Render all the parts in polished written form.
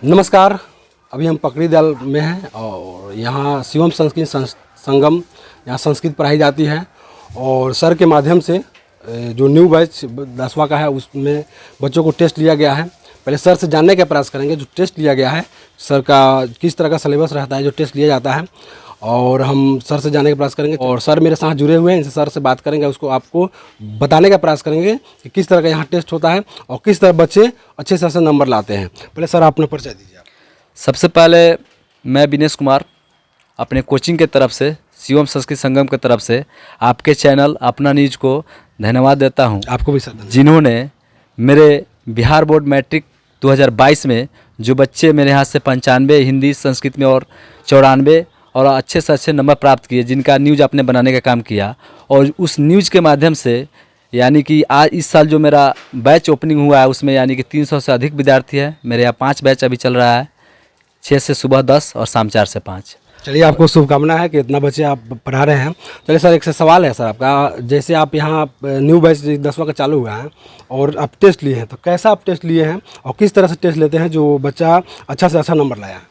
नमस्कार। अभी हम पकड़ी दल में हैं और यहाँ शिवम संस्कृत संगम यहाँ संस्कृत पढ़ाई जाती है और सर के माध्यम से जो न्यू बैच 10वां का है उसमें बच्चों को टेस्ट लिया गया है। पहले सर से जानने का प्रयास करेंगे जो टेस्ट लिया गया है, सर का किस तरह का सिलेबस रहता है जो टेस्ट लिया जाता है, और हम सर से जानने का प्रयास करेंगे। और सर मेरे साथ जुड़े हुए हैं, इनसे सर से बात करेंगे, उसको आपको बताने का प्रयास करेंगे कि किस तरह का यहाँ टेस्ट होता है और किस तरह बच्चे अच्छे से नंबर लाते हैं। पहले सर अपना परिचय दीजिए। सबसे पहले मैं विनेश कुमार अपने कोचिंग के तरफ से शिवम संस्कृत संगम के तरफ से आपके चैनल अपना न्यूज को धन्यवाद देता हूं। आपको भी सर, जिन्होंने मेरे बिहार बोर्ड मैट्रिक 2022 में जो बच्चे मेरे यहाँ से 95 हिंदी संस्कृत में और 94 और अच्छे से अच्छे नंबर प्राप्त किए, जिनका न्यूज आपने बनाने का काम किया, और उस न्यूज के माध्यम से यानी कि आज इस साल जो मेरा बैच ओपनिंग हुआ है उसमें यानी कि 300 से अधिक विद्यार्थी है। मेरे यहाँ 5 बैच अभी चल रहा है, 6 से सुबह 10 और शाम 4 से 5। चलिए, आपको शुभकामना है कि इतना बच्चे आप पढ़ा रहे हैं। चलिए सर, एक से सवाल है सर आपका, जैसे आप यहाँ न्यू बैच 10वां का चालू हुआ है और आप टेस्ट लिए हैं, तो कैसा आप टेस्ट लिए हैं और किस तरह से टेस्ट लेते हैं जो बच्चा अच्छा से अच्छा नंबर लाया है?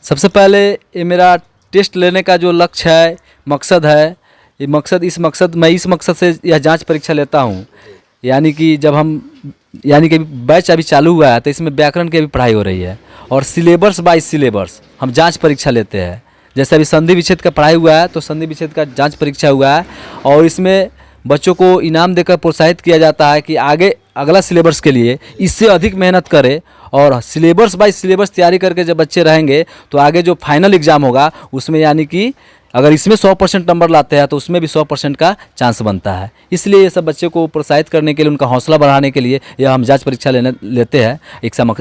सबसे पहले ये मेरा टेस्ट लेने का जो लक्ष्य है, मकसद है, ये मकसद मैं इस मकसद से यह जांच परीक्षा लेता हूँ। यानी कि जब हम बैच अभी चालू हुआ है तो इसमें व्याकरण की भी पढ़ाई हो रही है और सिलेबस बाय सिलेबस हम जांच परीक्षा लेते हैं। जैसे अभी संधि विच्छेद का पढ़ाई हुआ है तो संधि विच्छेद का जांच परीक्षा हुआ है और इसमें बच्चों को इनाम देकर प्रोत्साहित किया जाता है कि आगे अगला सिलेबस के लिए इससे अधिक मेहनत करें, और सिलेबस बाय सिलेबस तैयारी करके जब बच्चे रहेंगे तो आगे जो फाइनल एग्ज़ाम होगा उसमें यानी कि अगर इसमें 100% नंबर लाते हैं तो उसमें भी 100% का चांस बनता है। इसलिए ये सब बच्चों को प्रोत्साहित करने के लिए, उनका हौसला बढ़ाने के लिए यह हम जांच परीक्षा लेते हैं।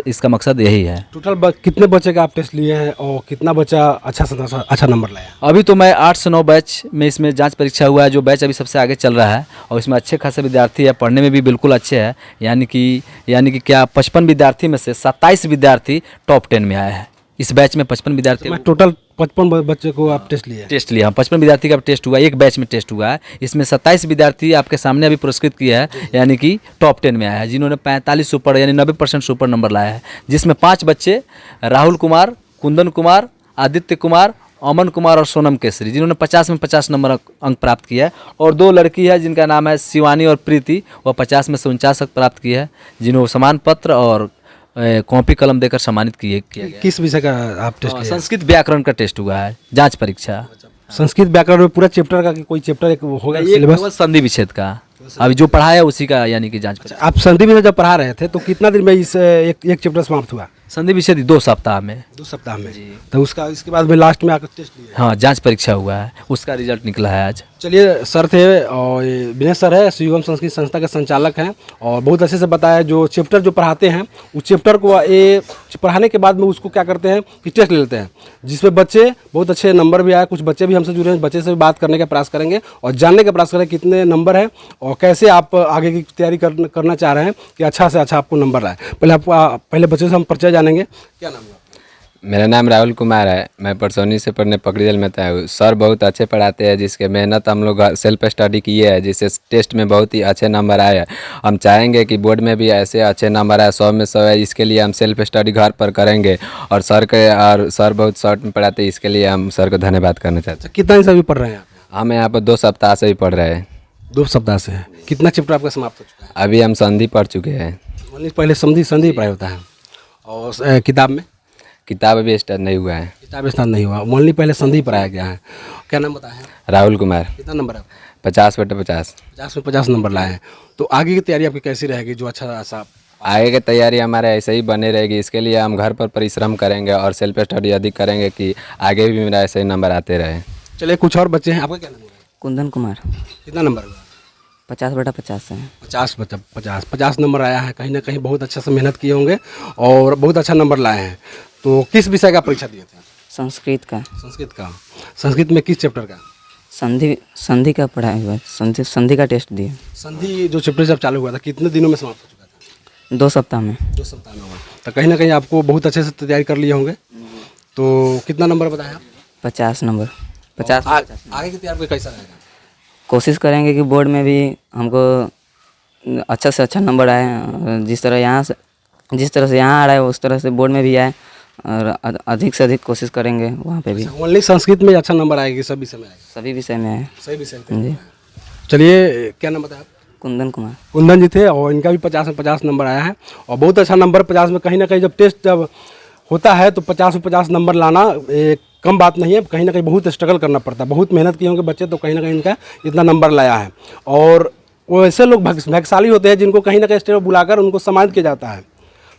इसका मकसद यही है। टोटल कितने बच्चे का आप टेस्ट लिए हैं और कितना बच्चा अच्छा नंबर लाया? अभी तो मैं 8 से 9 बैच में इसमें जांच परीक्षा हुआ है, जो बैच अभी सबसे आगे चल रहा है और इसमें अच्छे खासे विद्यार्थी है, पढ़ने में भी बिल्कुल अच्छे हैं। यानी कि क्या 55 विद्यार्थी में से 27 विद्यार्थी टॉप 10 में आए हैं। इस बैच में 55 विद्यार्थी, टोटल 55 बच्चे को आप टेस्ट लिए? 55 विद्यार्थी का टेस्ट हुआ है, एक बैच में टेस्ट हुआ है। इसमें 27 विद्यार्थी आपके सामने अभी पुरस्कृत किया है, यानी कि टॉप 10 में आया है, जिन्होंने 45 सुपर यानी 90% सुपर नंबर लाया है। जिसमें 5 बच्चे राहुल कुमार, कुंदन कुमार, आदित्य कुमार, अमन कुमार और सोनम केसरी, जिन्होंने 50 में 50 नंबर अंक प्राप्त किया है, और 2 लड़की है जिनका नाम है शिवानी और प्रीति, वह 50 में से 49 अंक प्राप्त किया है, जिन्होंने सम्मान पत्र और कॉपी कलम देकर सम्मानित किया गया। किस विषय का आप टेस्ट लिए? संस्कृत व्याकरण का टेस्ट हुआ है, जांच परीक्षा। संस्कृत व्याकरण में पूरा चैप्टर का कोई चैप्टर एक होगा सिलेबस? संधि विच्छेद का अभी जो पढ़ाया है उसी का यानी कि जांच परीक्षा। आप संधि विच्छेद जब पढ़ा रहे थे तो कितना दिन में इस एक चैप्टर समाप्त हुआ? संधि विच्छेद 2 सप्ताह में। 2 सप्ताह में जी। तो इसके बाद में लास्ट में आकर टेस्ट लिया? हाँ, जांच परीक्षा हुआ है, उसका रिजल्ट निकला है आज। चलिए, सर थे और विनेश सर है, शिवम संस्कृत संस्था के संचालक हैं और बहुत अच्छे से बताया। जो चैप्टर जो पढ़ाते हैं उस चैप्टर को पढ़ाने के बाद में उसको क्या करते हैं कि टेस्ट ले लेते हैं, जिसमें बच्चे बहुत अच्छे नंबर भी आए। कुछ बच्चे भी हमसे जुड़े हैं, बच्चे से भी बात करने का प्रयास करेंगे और जानने का प्रयास करेंगे कितने नंबर है और कैसे आप आगे की तैयारी करना चाह रहे हैं कि अच्छा से अच्छा आपको नंबर लाए। पहले बच्चे से हम परिचय जानेंगे। क्या नाम है? मेरा नाम राहुल कुमार है। मैं परसौनी से पढ़ने पकड़ी दल में था। सर बहुत अच्छे पढ़ाते हैं, जिसके मेहनत हम लोग सेल्फ स्टडी किए हैं, जिससे टेस्ट में बहुत ही अच्छे नंबर आए हैं। हम चाहेंगे कि बोर्ड में भी ऐसे अच्छे नंबर आए, 100 में 100 है। इसके लिए हम सेल्फ स्टडी घर पर करेंगे और सर बहुत शॉर्ट में पढ़ाते हैं, इसके लिए हम सर को धन्यवाद करना चाहते हैं। कितना दिन से अभी पढ़ रहे हैं आप? हम यहाँ पर 2 सप्ताह से ही पढ़ रहे हैं। 2 सप्ताह से? कितना चैप्टर आपका समाप्त हो चुका है? अभी हम संधि पढ़ चुके हैं। पहले संधि पढ़ाई होता है और किताब में? किताब अभी स्टार्ट नहीं हुआ है। किताब स्टार्ट नहीं हुआ, ओनली पहले संधि पढ़ाया गया है। क्या नाम बताया है? राहुल कुमार। कितना नंबर है? 50/50। 50 में 50 नंबर लाए हैं। तो आगे की तैयारी आपकी कैसी रहेगी? जो अच्छा आगे की तैयारी हमारे ऐसे ही बने रहेगी। इसके लिए हम घर पर परिश्रम करेंगे और सेल्फ स्टडी अधिक करेंगे कि आगे भी मेरा ऐसे ही नंबर आते रहे। चलिए, कुछ और बच्चे हैं, आपका क्या नाम है? कुंदन कुमार। कितना नंबर हुआ? 50/50 है। 50 नंबर आया है। कहीं ना कहीं बहुत अच्छा से मेहनत किए होंगे और बहुत अच्छा नंबर लाए हैं। तो किस विषय का परीक्षा दिए थे? संस्कृत का। संस्कृत में किस चैप्टर का? संधि का पढ़ाई हुआ, संधि का टेस्ट दिया। संधि जो चैप्टर जब चालू हुआ था कितने दिनों में समाप्त हो चुका था? 2 सप्ताह में। 2 सप्ताह में हुआ। तो कहीं ना कहीं आपको बहुत अच्छे से तैयारी कर लिए होंगे। तो कितना नंबर बताया? 50 नंबर। 50। आगे की तैयारी कैसा रहेगा? कोशिश करेंगे कि बोर्ड में भी हमको अच्छा से अच्छा नंबर आए। जिस तरह से यहाँ आ रहा है उस तरह से बोर्ड में भी आए, और अधिक से अधिक कोशिश करेंगे वहाँ पे भी। ओनली संस्कृत में अच्छा नंबर आएगा कि सब विषय में आएगा? सभी विषय में है। सही विषय जी। चलिए, क्या नाम बताया आप? कुंदन कुमार। कुंदन जी थे और इनका भी 50 में 50 नंबर आया है और बहुत अच्छा नंबर 50 में। कहीं ना कहीं जब टेस्ट जब होता है तो 50 में 50 नंबर लाना एक कम बात नहीं है। कहीं ना कहीं बहुत स्ट्रगल करना पड़ता है, बहुत मेहनत किए होंगे बच्चे, तो कहीं ना कहीं इनका इतना नंबर लाया है। और वो ऐसे लोग भाग्यशाली होते हैं जिनको कहीं ना कहीं स्टेज पर बुलाकर उनको सम्मानित किया जाता है।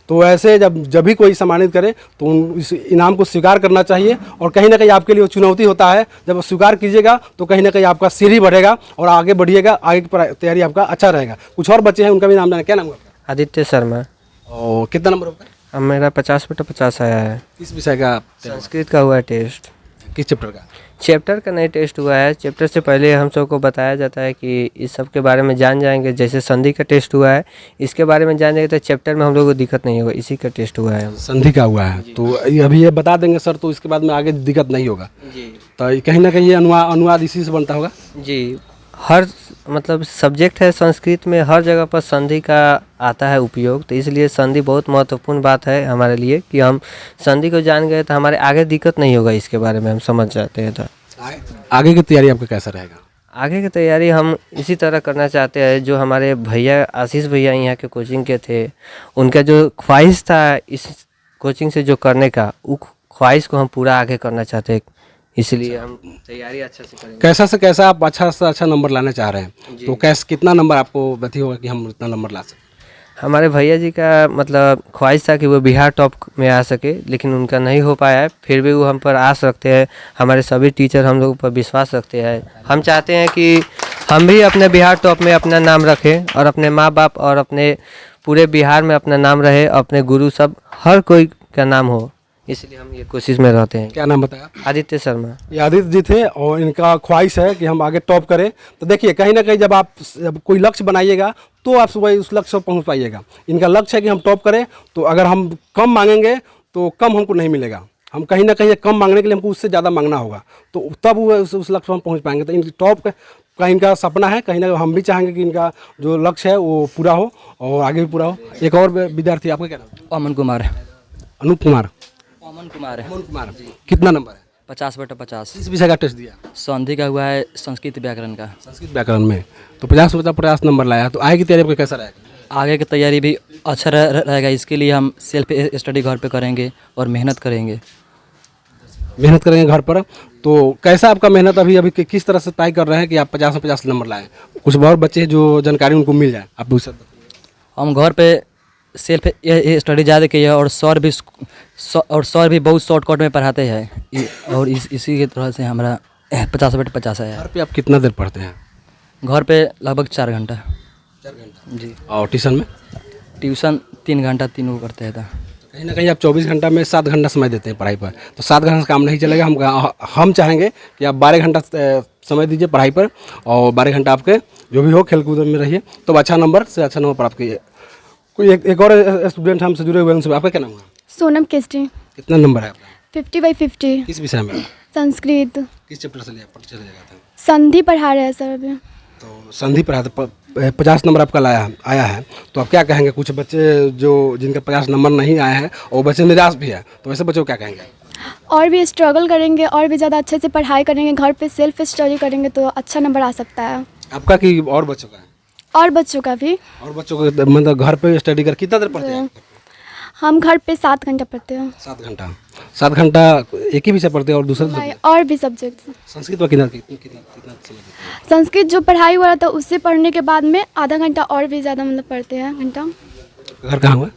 तो ऐसे जब भी कोई सम्मानित करे तो इस इनाम को स्वीकार करना चाहिए और कहीं ना कहीं आपके लिए वो चुनौती होता है। जब स्वीकार कीजिएगा तो कहीं ना कहीं आपका सीढ़ी बढ़ेगा और आगे बढ़िएगा, आगे की तैयारी आपका अच्छा रहेगा। कुछ और बच्चे हैं, उनका भी नाम जाना। क्या नाम है आपका? आदित्य शर्मा। और कितना नंबर होगा? अब मेरा 50/50 आया है। किस विषय का? संस्कृत का हुआ है टेस्ट। किस चैप्टर का? चैप्टर का नहीं टेस्ट हुआ है। चैप्टर से पहले हम सबको बताया जाता है कि इस सब के बारे में जान जाएंगे। जैसे संधि का टेस्ट हुआ है, इसके बारे में जान जाएंगे तो चैप्टर में हम लोगों को दिक्कत नहीं होगा। इसी का टेस्ट हुआ है। संधि का हुआ है तो अभी ये बता देंगे सर, तो इसके बाद में आगे दिक्कत नहीं होगा। जी तो कहीं ना कहीं ये अनुवाद इसी से बनता होगा। जी। हर मतलब सब्जेक्ट है संस्कृत में, हर जगह पर संधि का आता है उपयोग, तो इसलिए संधि बहुत महत्वपूर्ण बात है हमारे लिए कि हम संधि को जान गए तो हमारे आगे दिक्कत नहीं होगा। इसके बारे में हम समझ जाते हैं। तो आगे की तैयारी आपका कैसा रहेगा? आगे की तैयारी हम इसी तरह करना चाहते हैं। जो हमारे भैया आशीष भैया यहाँ के कोचिंग के थे, उनका जो ख्वाहिश था इस कोचिंग से जो करने का, वो ख्वाहिश को हम पूरा आगे करना चाहते हैं। इसलिए हम तैयारी अच्छा से करेंगे। कैसा से कैसा आप अच्छा से अच्छा नंबर लाना चाह रहे हैं, तो कितना नंबर आपको बता होगा कि हम इतना नंबर ला सकें? हमारे भैया जी का मतलब ख्वाहिश था कि वो बिहार टॉप में आ सके, लेकिन उनका नहीं हो पाया है। फिर भी वो हम पर आस रखते हैं। हमारे सभी टीचर हम लोगों पर विश्वास रखते हैं। हम चाहते हैं कि हम भी अपने बिहार टॉप में अपना नाम रखें और अपने माँ बाप और अपने पूरे बिहार में अपना नाम रहे, अपने गुरु सब हर कोई का नाम हो, इसलिए हम ये कोशिश में रहते हैं। क्या नाम बताया? आदित्य शर्मा। ये आदित्य जी थे और इनका ख्वाहिश है कि हम आगे टॉप करें। तो देखिए, कहीं ना कहीं जब कोई लक्ष्य बनाइएगा तो आप वही उस लक्ष्य पर पहुंच पाइएगा। इनका लक्ष्य है कि हम टॉप करें, तो अगर हम कम मांगेंगे तो कम हमको नहीं मिलेगा। हम कहीं ना कहीं कम मांगने के लिए हमको उससे ज़्यादा मांगना होगा, तो तब वो उस लक्ष्य पर हम पहुँच पाएंगे। तो इन टॉप का इनका सपना है। कहीं ना कहीं हम भी चाहेंगे कि इनका जो लक्ष्य है वो पूरा हो और आगे भी पूरा हो। एक और विद्यार्थी, आपका क्या नाम? अमन कुमार। अनूप कुमार। अमन कुमार है। अमन कुमार। कितना नंबर है? 50/50। किस विषय का टेस्ट दिया? संधि का हुआ है संस्कृत व्याकरण का। संस्कृत व्याकरण में तो 50 नंबर लाया। तो आगे की तैयारी आपका कैसा रहेगा? आगे की तैयारी भी अच्छा रहेगा। इसके लिए हम सेल्फ स्टडी घर पे करेंगे और मेहनत करेंगे। मेहनत करेंगे घर पर। तो कैसा आपका मेहनत अभी किस तरह से तय कर रहे हैं कि आप 50 में 50 नंबर लाएं? कुछ और बच्चे जो जानकारी उनको मिल जाए, आप भी हम घर पे सेल्फ स्टडी ज़्यादा किए और सर भी बहुत शॉर्टकट में पढ़ाते हैं और इसी के तरह से हमारा 50/50 आया। घर पे आप कितना देर पढ़ते हैं? घर पे लगभग 4 घंटा। 4 घंटा जी। और ट्यूशन में? ट्यूशन 3 घंटा, तीनों करते हैं। कहीं ना कहीं आप 24 घंटा में 7 घंटा समय देते हैं पढ़ाई पर, तो 7 घंटा से काम नहीं चलेगा। हम चाहेंगे कि आप 12 घंटा समय दीजिए पढ़ाई पर और 12 घंटा आपके जो भी हो खेल कूद में रहिए, तो अच्छा नंबर से अच्छा नंबर प्राप्त कीजिए। कोई एक और स्टूडेंट हमसे जुड़े हुए हैं, उनसे आपका क्या नाम है? सोनम केस्टी। कितना नंबर है आपका? 50/50। किस विषय में? संस्कृत। किस चैप्टर से लिया चले जाता है? संधि पढ़ा रहे हैं सर अभी। तो संधि पढ़ाते 50 नंबर आपका आया है, तो आप क्या कहेंगे? कुछ बच्चे जो जिनका 50 नंबर नहीं आए हैं और बच्चे निराश भी है, तो ऐसे बच्चों को क्या कहेंगे? और भी स्ट्रगल करेंगे और भी ज़्यादा अच्छे से पढ़ाई करेंगे, घर पे सेल्फ स्टडी करेंगे तो अच्छा नंबर आ सकता है। आपका कि और बच्चों का है? और बच्चों का भी। और बच्चों को मतलब घर पे स्टडी कर कितना देर पढ़ते हैं? हम घर पे 7 घंटा पढ़ते हैं। 7 घंटा। 7 घंटा एक ही विषय पढ़ते हैं और दूसरे नहीं, और भी सब्जेक्ट। संस्कृत में कितना समय देते हैं? संस्कृत जो पढ़ाई हुआ था उससे पढ़ने के बाद में आधा घंटा और भी ज़्यादा मतलब पढ़ते हैं घंटा। घर कहाँ हुआ?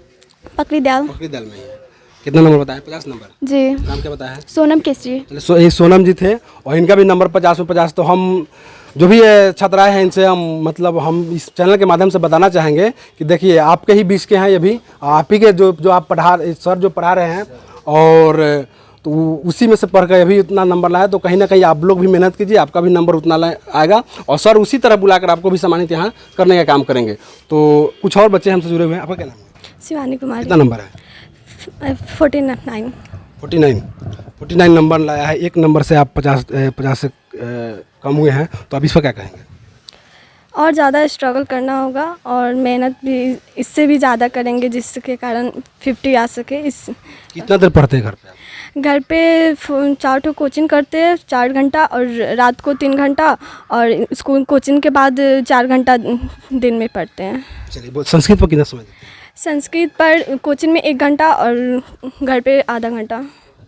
पकड़ी दयाल। पकड़ी दाल में ही है। कितना नंबर बताया? 50 नंबर। जी। नाम क्या बताया है? सोनम केस्टी। चलिए, ये सोनम जी थे और इनका भी नंबर 50 में 50। तो हम जो भी छात्राएं हैं इनसे हम इस चैनल के माध्यम से बताना चाहेंगे कि देखिए, आपके ही बीच के हैं ये भी, आप ही के जो आप सर जो पढ़ा रहे हैं, और तो उसी में से पढ़ कर अभी इतना नंबर लाया। तो कहीं ना कहीं आप लोग भी मेहनत कीजिए, आपका भी नंबर उतना आएगा और सर उसी तरह बुलाकर आपको भी सम्मानित यहाँ करने का काम करेंगे। तो कुछ और बच्चे हमसे जुड़े हुए हैं, आपका क्या नाम है? शिवानी कुमार। कितना नंबर है? 49। 49 नंबर लाया है। एक नंबर से आप 50 से कम हुए हैं, तो आप इस पर क्या कहेंगे? और ज़्यादा स्ट्रगल करना होगा और मेहनत भी इससे भी ज़्यादा करेंगे जिसके कारण 50 आ सके। इस कितना देर पढ़ते हैं घर पे आप? घर पे 4 कोचिंग करते हैं 4 घंटा और रात को 3 घंटा और स्कूल कोचिंग के बाद 4 घंटा दिन में पढ़ते हैं। चलिए संस्कृत पर कितना समय देते हैं? संस्कृत पर कोचिंग में 1 घंटा और घर पे आधा घंटा।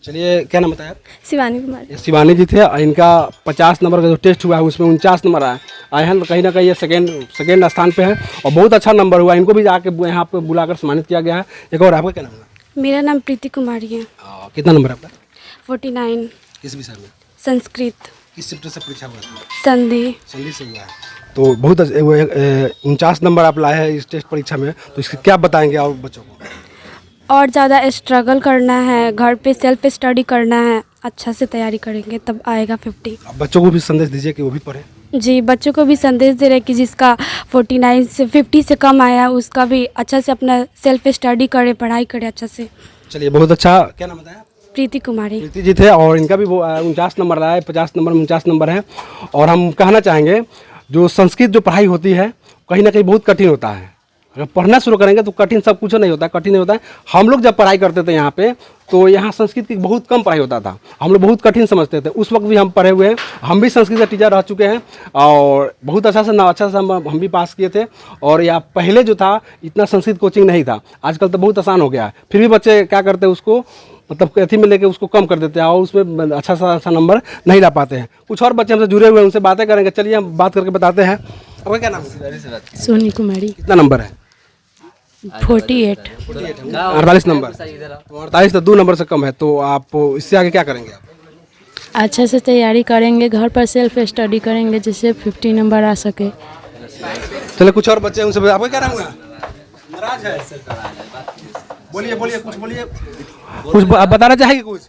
चलिए क्या नाम बताया आप? शिवानी कुमार। ये शिवानी जी थे। इनका 50 नंबर का जो टेस्ट हुआ है उसमें 49 नंबर आए हैं। कहीं ना कहीं ये सेकेंड स्थान पे है और बहुत अच्छा नंबर हुआ। इनको भी जाके यहाँ पे बुलाकर सम्मानित किया गया है। एक और आपका क्या नाम है? मेरा नाम प्रीति कुमारी है। कितना नंबर है आपका? 49 किस विषय में? संस्कृत। किस चैप्टर से परीक्षा हुआ था? संधि। संधि से हुआ है। तो बहुत 49 नंबर आप लाए हैं इस टेस्ट परीक्षा में, तो इसके क्या बताएंगे और बच्चों को? और ज़्यादा स्ट्रगल करना है, घर पे सेल्फ स्टडी करना है, अच्छा से तैयारी करेंगे तब आएगा 50। आप बच्चों को भी संदेश दीजिए कि वो भी पढ़ें। जी, बच्चों को भी संदेश दे रहे कि जिसका 49 से 50 से कम आया उसका भी अच्छा से अपना सेल्फ स्टडी करे, पढ़ाई करे अच्छा से। चलिए बहुत अच्छा। क्या नाम बताया? प्रीति कुमारी। प्रीति जी थे और इनका भी वो 49 नंबर रहा है। 50 नंबर 49 नंबर है। और हम कहना चाहेंगे जो संस्कृत जो पढ़ाई होती है कहीं ना कहीं बहुत कठिन होता है। अगर पढ़ना शुरू करेंगे तो कठिन सब कुछ नहीं होता है, कठिन नहीं होता है। हम लोग जब पढ़ाई करते थे यहाँ पे तो यहाँ संस्कृत की बहुत कम पढ़ाई होता था। हम लोग बहुत कठिन समझते थे। उस वक्त भी हम पढ़े हुए हैं। हम भी संस्कृत के टीचर रह चुके हैं और बहुत अच्छा से हम भी पास किए थे। और यहाँ पहले जो था इतना संस्कृत कोचिंग नहीं था। आजकल तो बहुत आसान हो गया है। फिर भी बच्चे क्या करते हैं उसको मतलब कैथी में लेके उसको कम कर देते हैं और उसमें अच्छा नंबर नहीं ला पाते हैं। कुछ और बच्चे हमसे जुड़े हुए हैं, उनसे बातें करेंगे। चलिए हम बात करके बताते हैं। आपका क्या नाम है? सोनी कुमारी। कितना नंबर है? 48। 48 नंबर। 48 तो 2 नंबर से कम है। तो आप इससे आगे क्या करेंगे आप? अच्छा से तैयारी करेंगे, घर पर सेल्फ स्टडी करेंगे जिससे 50 नंबर आ सके। चलिए कुछ और बच्चे हैं उनसे आपका क्या नाम है? नाराज है? बोलिए कुछ बोलिए। कुछ बताना चाहेंगे कुछ?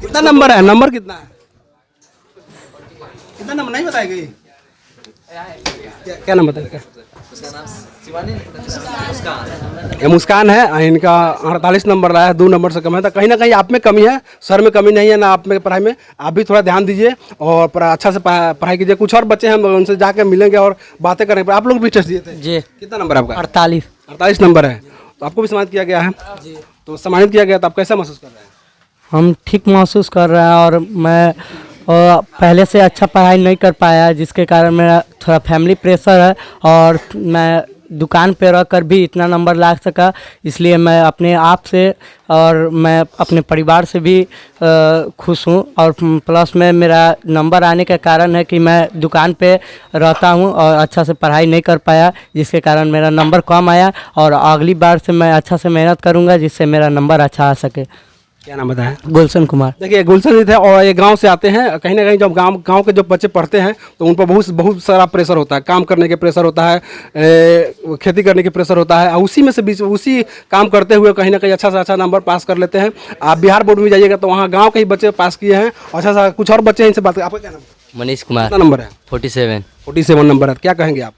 कितना नंबर है? नंबर कितना है? कितना नंबर नहीं बताएगी? क्या नाम बताएगा? ये मुस्कान है। इनका 48 नंबर रहा है, 2 नंबर से कम है। तो कहीं ना कहीं आप में कमी है, सर में कमी नहीं है ना आप में पढ़ाई में। आप भी थोड़ा ध्यान दीजिए और अच्छा से पढ़ाई कीजिए। कुछ और बच्चे हैं हम उनसे जाकर मिलेंगे और बातें करेंगे। आप लोग भी टेस्ट दिए थे? जी। कितना नंबर है आपका? 48 नंबर है। तो आपको भी सम्मानित किया गया है? जी। तो सम्मानित किया गया तो आप कैसा महसूस कर रहे हैं? हम ठीक महसूस कर रहे हैं और मैं पहले से अच्छा पढ़ाई नहीं कर पाया जिसके कारण मेरा थोड़ा फैमिली प्रेशर है और मैं दुकान पे रह कर भी इतना नंबर ला सका। इसलिए मैं अपने आप से और मैं अपने परिवार से भी खुश हूँ। और प्लस में मेरा नंबर आने का कारण है कि मैं दुकान पे रहता हूँ और अच्छा से पढ़ाई नहीं कर पाया जिसके कारण मेरा नंबर कम आया। और अगली बार से मैं अच्छा से मेहनत करूँगा जिससे मेरा नंबर अच्छा आ सके। क्या नाम बताया? गुलशन कुमार। देखिए गुलशन जी थे और ये गांव से आते हैं। कहीं ना कहीं जब गांव के जो बच्चे पढ़ते हैं तो उन पर बहुत सारा प्रेशर होता है। काम करने के प्रेशर होता है, खेती करने के प्रेशर होता है। उसी में से उसी काम करते हुए कहीं ना कहीं अच्छा से अच्छा नंबर पास कर लेते हैं। आप बिहार बोर्ड में जाइएगा तो वहाँ गाँव के ही बच्चे पास किए हैं। अच्छा सा कुछ और बच्चे हैं, इनसे बात। आपका क्या नाम है? मनीष कुमार। कितना नंबर है? 47 नंबर है। क्या कहेंगे आप?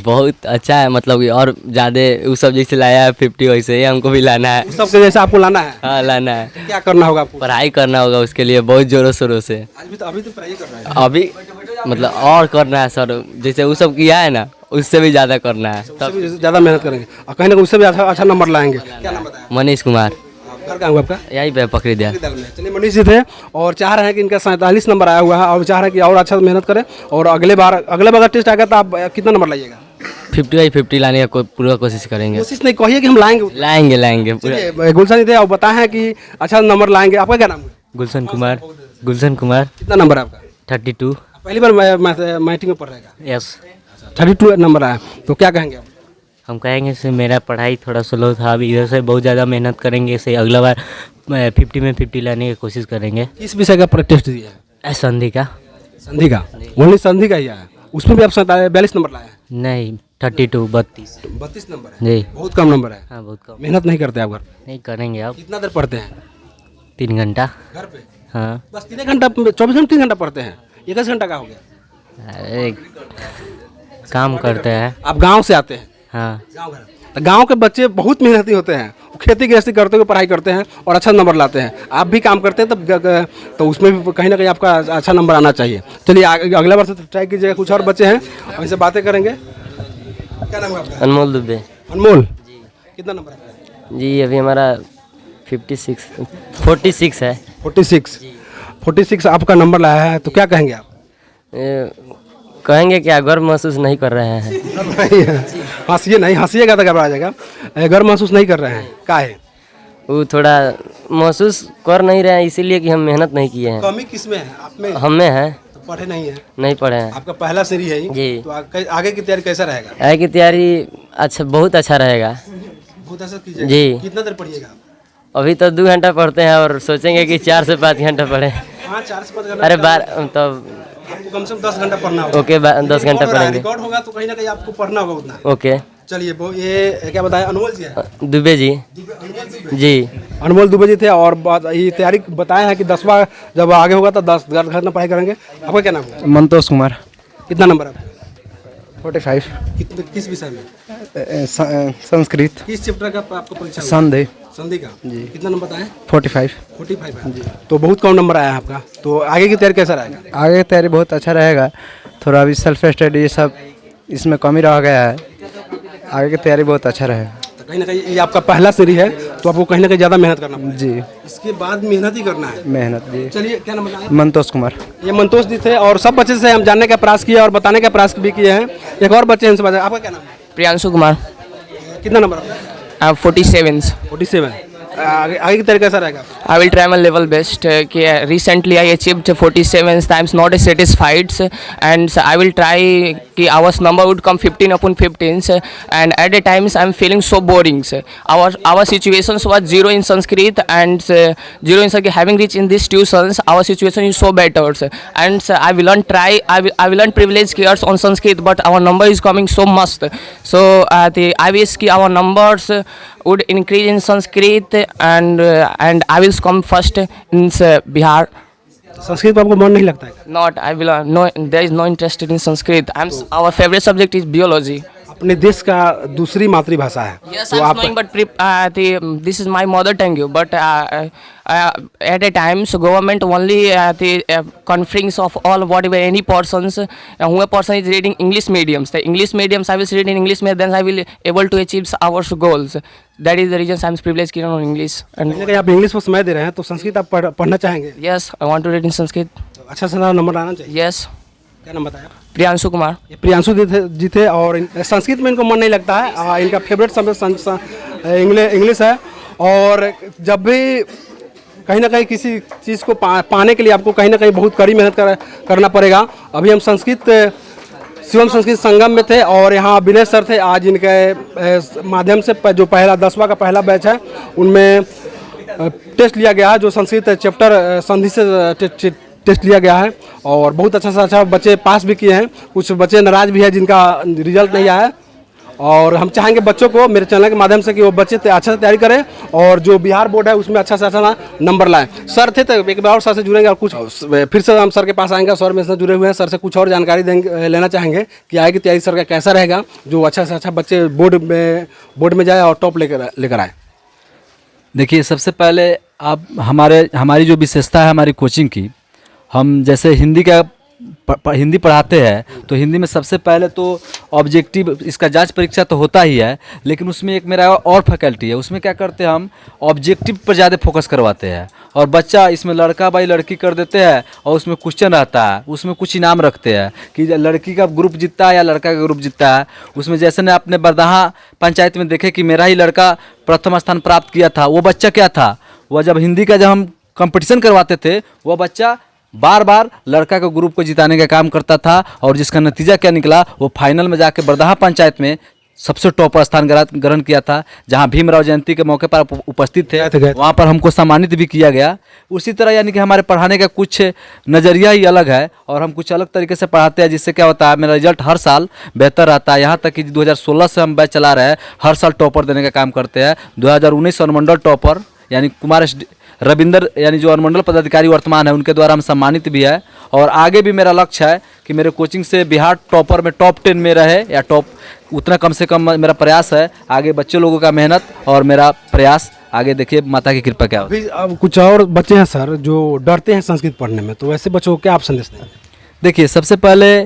बहुत अच्छा है, मतलब कि और ज़्यादा उस सब जैसे लाया है 50 वैसे ही हमको भी लाना है। उस सबके जैसे आपको लाना है? हाँ लाना है। क्या करना होगा आपको? पढ़ाई करना होगा उसके लिए बहुत जोरों शोरों से। अभी तो पढ़ाई कर रहे हैं। अभी मतलब और करना है सर, जैसे वो सब किया है ना उससे भी ज़्यादा करना है। तब ज़्यादा मेहनत करेंगे और कहीं ना कहीं उससे भी अच्छा नंबर लाएंगे। क्या नाम बताया? मनीष कुमार। घर कहाँ हुआ आपका? यही पे पकड़ी दिया। चलिए मनीष जी थे और चाह रहे हैं कि इनका 47 नंबर आया हुआ है और चाह रहे हैं कि और अच्छा मेहनत करें और अगले बार अगर टेस्ट आएगा तो आप कितना नंबर लाइएगा? 50 लाने का पूरा कोशिश करेंगे। कोशिश नहीं कहिए कि हम लाएंगे पूरा। गुलशन जी थे और बताए हैं कि अच्छा नंबर लाएंगे। आपका क्या नाम है? गुलशन कुमार। कितना नंबर है आपका? 32। पहली बार मैट्रिक में पढ़ रहेगा? यस। 32 नंबर आया। तो क्या कहेंगे आप? हम कहेंगे से मेरा पढ़ाई थोड़ा स्लो था, अभी इधर से बहुत ज़्यादा मेहनत करेंगे, से अगला बार 50 में 50 लाने की कोशिश करेंगे। किस विषय का टेस्ट दिया है? संधि का। ओनली संधि का ही आया। उसमें भी आप 42 नंबर लाए? नहीं 32 32 नंबर है जी। बहुत कम नंबर है। हाँ बहुत कम। मेहनत नहीं करते आप घर? नहीं करेंगे अब। कितना देर पढ़ते हैं? 3 घंटा घर पे? हाँ। बस 3 घंटा? 24 घंटे 3 घंटा पढ़ते हैं? 1 घंटा का हो गया? अरे काम करते हैं। आप गांव से आते हैं? हाँ। गांव घर। तो गांव के बच्चे बहुत मेहनती होते हैं, वो खेती गृहस्थी करते हुए पढ़ाई करते हैं और अच्छा नंबर लाते हैं। आप भी काम करते हैं तब तो उसमें भी कहीं ना कहीं आपका अच्छा नंबर आना चाहिए। चलिए अगला बार से ट्राई कीजिएगा। कुछ और बच्चे हैं, उनसे बातें करेंगे। क्या नाम है आपका? अनमोल दुबे अनमोल, कितना नंबर है? जी अभी हमारा 46 है। 46 आपका नंबर लाया है, तो क्या कहेंगे आप? कहेंगे क्या, गर्व महसूस नहीं कर रहे हैं। हंसिए नहीं, हंसिएगा तो घबरा जाएगा। गर्व महसूस नहीं कर रहे हैं, क्या है? वो थोड़ा महसूस कर नहीं रहे हैं इसीलिए कि हम मेहनत नहीं किए हैं। कमी किस में है? आप में? हम में है, तो पढ़े नहीं है? नहीं पढ़े हैं। आपका पहला सीढ़ी है ये? जी। तो आगे की तैयारी कैसा रहेगा? आगे की तैयारी अच्छा, बहुत अच्छा रहेगा। बहुत अच्छा कीजिएगा। जी। कितना देर पढ़िएगा आप? अभी तो 2 घंटा पढ़ते हैं और सोचेंगे कि 4 से 5 घंटा पढ़े। हाँ, 4 से 5 घंटा। अरे तब आपको कम से कम 10 घंटा पढ़ना होगा। ओके 10 घंटा पढ़ेंगे। रिकॉर्ड होगा तो कहीं ना कहीं आपको पढ़ना होगा उतना। ओके। चलिए ये क्या बताया? अनमोल जी है? दुबे जी। जी अनमोल दुबे जी थे। और ये तैयारी बताए हैं कि 10वां जब आगे होगा तो 10 घंटा पढ़ाई करेंगे। आपका क्या नाम है? मंतोष कुमार। कितना नंबर है? 45। किस विषय में? संस्कृत। किस चैप्टर का आपको परीक्षा हुआ? संदेह। संधि का जी। कितना नंबर बताएं? 45 है जी। तो बहुत कम नंबर आया है आपका। तो आगे की तैयारी कैसा रहेगा? आगे की तैयारी बहुत अच्छा रहेगा। थोड़ा अभी सेल्फ स्टडी ये सब इसमें कमी रह गया है। आगे की तैयारी बहुत अच्छा रहेगा। तो कहीं ना कहीं ये आपका पहला सीढ़ी है, तो आपको कहीं ना कहीं ज़्यादा मेहनत करना पड़ेगा। जी। इसके बाद मेहनत ही करना है। मेहनत जी। चलिए, क्या नाम बताएं? मंतोष कुमार। ये मंतोष जी थे। और सब बच्चे से हम जानने का प्रयास किया और बताने का प्रयास भी किए हैं। एक और बच्चे हमसे बताएं, आपका क्या नाम है? प्रियांशु कुमार। कितना नंबर? 47। 47। आगे की तैयारी कैसा रहेगा? I will try my level best. Recently I achieved 47 times, not satisfied, and I will try कि our number would come 15/15, and at the times I'm feeling so boring. Our situations was 0 in Sanskrit and 0 in Sanskrit. Having reached in these tuitions, our situation is so better, and I will not try. I will not privilege cares on Sanskrit, but our number is coming so must. So I wish कि our numbers would increase in Sanskrit, and I will come first in Bihar. Sanskrit पर आपको मन नहीं लगता है? Not I will no, there is no interested in Sanskrit. Our favorite subject is biology. अपने देश का दूसरी मातृभाषा है। Yes, तो I'm आप knowing, but this is my mother tongue. But at a time, so government only conferring of all whatever any persons, whoever person is reading English mediums. The English mediums I will read in English medium, then I will able to achieve our goals. That is the reason I am privileged on English. And कहीं ना कहीं आप English पर समय दे रहे हैं, तो संस्कृत आप पढ़ना चाहेंगे? yes, I want to read in Sanskrit. अच्छा सा नंबर आना चाहिए। Yes, क्या नाम बताया? प्रियांशु कुमार। ये प्रियांशु जी थे। और संस्कृत में इनको मन नहीं लगता है। इनका फेवरेट सब्जेक्ट इंग्लिश है। और जब भी कहीं ना कहीं किसी चीज़ को पाने के लिए आपको कहीं ना कहीं बहुत कड़ी मेहनत करना पड़ेगा। अभी हम शिवम संस्कृत संगम में थे और यहाँ विनय सर थे। आज इनके माध्यम से जो पहला 10वां का पहला बैच है, उनमें टेस्ट लिया गया है। जो संस्कृत चैप्टर संधि से टेस्ट लिया गया है और बहुत अच्छा बच्चे पास भी किए हैं। कुछ बच्चे नाराज भी हैं जिनका रिजल्ट नहीं आया है। और हम चाहेंगे बच्चों को मेरे चैनल के माध्यम से कि वो बच्चे अच्छा से तैयारी करें और जो बिहार बोर्ड है उसमें अच्छा से अच्छा नंबर लाएं। सर थे तो एक बार और सर से जुड़ेंगे और कुछ फिर से हम सर के पास आएंगे। सर मेरे से जुड़े हुए हैं, सर से कुछ और जानकारी लेना चाहेंगे कि आगे की तैयारी सर का कैसा रहेगा, जो अच्छा से अच्छा बच्चे बोर्ड में जाए और टॉप लेकर आए। देखिए, सबसे पहले आप हमारी जो विशेषता है हमारी कोचिंग की, हम जैसे हिंदी पढ़ाते हैं तो हिंदी में सबसे पहले तो ऑब्जेक्टिव इसका जांच परीक्षा तो होता ही है, लेकिन उसमें एक मेरा और फैकल्टी है। उसमें क्या करते हैं, हम ऑब्जेक्टिव पर ज़्यादा फोकस करवाते हैं और बच्चा इसमें लड़का बाई लड़की कर देते हैं और उसमें क्वेश्चन रहता है, उसमें कुछ इनाम रखते हैं कि लड़की का ग्रुप जीतता है या लड़का का ग्रुप जीतता है। उसमें जैसे ने अपने बरदाहा पंचायत में देखे कि मेरा ही लड़का प्रथम स्थान प्राप्त किया था। वो बच्चा क्या था, वह जब हिंदी का जब हम कंपटीशन करवाते थे, वह बच्चा बार बार लड़का के ग्रुप को जिताने का काम करता था और जिसका नतीजा क्या निकला, वो फाइनल में जाके बरदाहा पंचायत में सबसे टॉप स्थान ग्रहण किया था। जहां भीमराव जयंती के मौके पर उपस्थित थे, वहां पर हमको सम्मानित भी किया गया। उसी तरह यानी कि हमारे पढ़ाने का कुछ नज़रिया ही अलग है और हम कुछ अलग तरीके से पढ़ाते हैं, जिससे क्या होता है मेरा रिजल्ट हर साल बेहतर रहता है। यहाँ तक कि 2016 से हम बैच चला रहे हैं, हर साल टॉपर देने का काम करते हैं। 2019 अनुमंडल टॉपर यानी कुमार रविंदर यानी जो अनुमंडल पदाधिकारी वर्तमान है, उनके द्वारा हम सम्मानित भी है। और आगे भी मेरा लक्ष्य है कि मेरे कोचिंग से बिहार टॉपर में टॉप 10 में रहे या टॉप उतना कम से कम मेरा प्रयास है। आगे बच्चे लोगों का मेहनत और मेरा प्रयास, आगे देखिए माता की कृपा क्या होती है। अभी अब कुछ और बच्चे हैं सर जो डरते हैं संस्कृत पढ़ने में, तो वैसे बच्चों को क्या आप संदेश देंगे? देखिए, सबसे पहले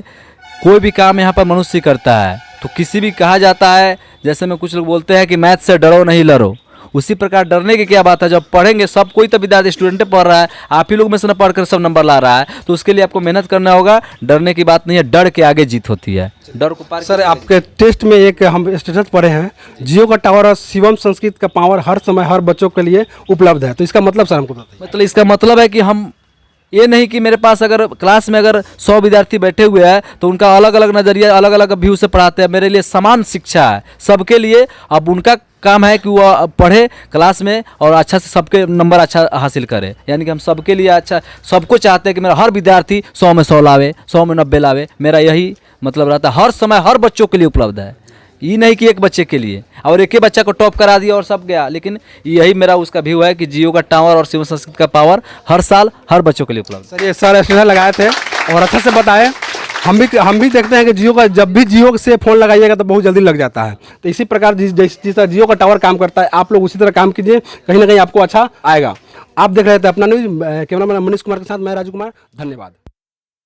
कोई भी काम यहाँ पर मनुष्य करता है तो किसी भी कहा जाता है, जैसे में कुछ लोग बोलते हैं कि मैथ से डरो नहीं लड़ो, उसी प्रकार डरने की क्या बात है। जब पढ़ेंगे सब कोई, तो विद्यार्थी स्टूडेंट पढ़ रहा है, आप ही लोग में से न पढ़कर सब नंबर ला रहा है, तो उसके लिए आपको मेहनत करना होगा। डरने की बात नहीं है, डर के आगे जीत होती है। डर को पार सर आपके टेस्ट में एक हम स्टेटस पढ़े हैं, जियो का टावर और शिवम संस्कृत का पावर हर समय हर बच्चों के लिए उपलब्ध है, तो इसका मतलब सर हमको बताइए। मतलब इसका मतलब है कि हम ये नहीं कि मेरे पास अगर क्लास में अगर 100 विद्यार्थी बैठे हुए हैं तो उनका अलग अलग नज़रिया, अलग अलग व्यू से पढ़ाते हैं। मेरे लिए समान शिक्षा है सबके लिए। अब उनका काम है कि वो पढ़े क्लास में और अच्छा से सबके नंबर अच्छा हासिल करे, यानी कि हम सबके लिए अच्छा, सबको चाहते हैं कि मेरा हर विद्यार्थी 100 में 100 लावे, 100 में 90 लावे। मेरा यही मतलब रहता है, हर समय हर बच्चों के लिए उपलब्ध है। ये नहीं कि एक बच्चे के लिए और एक ही बच्चा को टॉप करा दिया और सब गया, लेकिन यही मेरा उसका व्यू है कि जियो का टावर और शिव संस्कृत का पावर हर साल हर बच्चों के लिए उपलब्ध। सर ये सर स्टेटस लगाए थे और अच्छा से बताए। हम भी देखते हैं कि जियो का, जब भी जियो से फ़ोन लगाइएगा तो बहुत जल्दी लग जाता है, तो इसी प्रकार जिस तरह जियो का टावर काम करता है, आप लोग उसी तरह काम कीजिए, कहीं ना कहीं आपको अच्छा आएगा। आप देख रहे थे अपना न्यूज़, कैमरामैन मनीष कुमार के साथ मैं राजू कुमार, धन्यवाद।